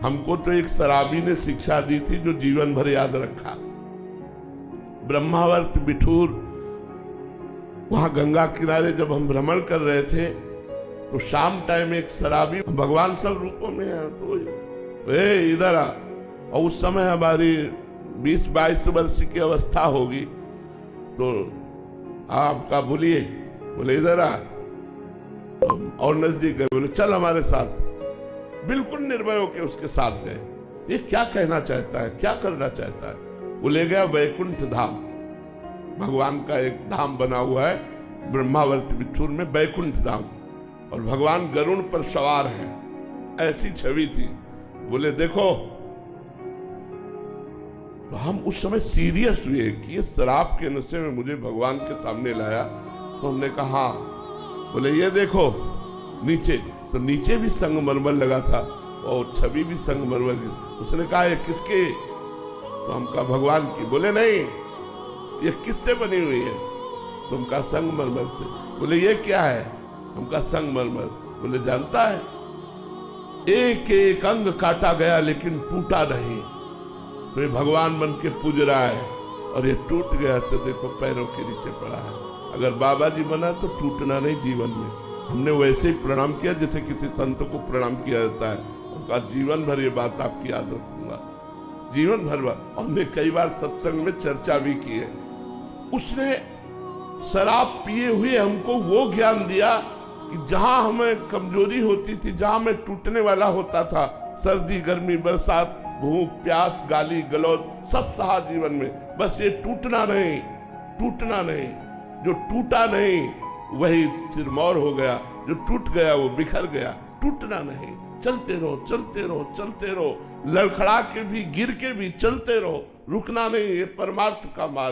हमको तो एक शराबी ने शिक्षा दी थी जो जीवन भर याद रखा। ब्रह्मावर्त बिठूर, वहां गंगा किनारे जब हम भ्रमण कर रहे थे तो शाम टाइम एक शराबी, भगवान सब रूपों में है, तो इधर आ। और उस समय हमारी 20-22 वर्ष की अवस्था होगी, तो आपका बोलिए, बोले इधर आ, और नजदीक गए, बोले चल हमारे साथ। बिल्कुल निर्भय होकर उसके साथ गए। ये क्या कहना चाहता है, क्या करना चाहता है? वो ले गया वैकुंठ धाम। भगवान का एक धाम बना हुआ है ब्रह्मावर्त बिठूर में, वैकुंठ धाम, और भगवान गरुड़ पर सवार हैं, ऐसी छवि थी। बोले देखो, तो हम उस समय सीरियस हुए कि ये शराब के नशे में मुझे भगवान के सामने लाया। तो हमने कहा, बोले ये देखो नीचे, तो नीचे भी संगमरमर लगा था और छवि भी संगमरमर की। उसने कहा ये किसके? तो हम कहा भगवान की। बोले नहीं, ये किससे बनी हुई है? तो हम कहा संगमरमर से। बोले ये क्या है? हम कहा संगमरमर। बोले जानता है, एक एक अंग काटा गया लेकिन टूटा नहीं। तो ये भगवान बन के पूज रहा है, और ये टूट गया तो देखो पैरों के नीचे पड़ा है। अगर बाबा जी बना तो टूटना नहीं जीवन में। हमने वैसे ही प्रणाम किया जैसे किसी संत को प्रणाम किया जाता है, और कहा जीवन भर ये बात आपकी याद रखूंगा, जीवन भर। और हमने कई बार सत्संग में चर्चा भी की है। उसने शराब पिए हुए हमको वो ज्ञान दिया कि जहां हमें कमजोरी होती थी, जहां मैं टूटने वाला होता था, सर्दी गर्मी बरसात, भूख प्यास गाली गलौज सब सहा जीवन में, बस ये टूटना नहीं, टूटना नहीं। जो टूटा नहीं वही सिरमौर हो गया, जो टूट गया वो बिखर गया। टूटना नहीं, चलते रहो चलते रहो चलते रहो, लड़खड़ा के भी गिर के भी चलते रहो, रुकना नहीं। ये परमार्थ का मार्ग।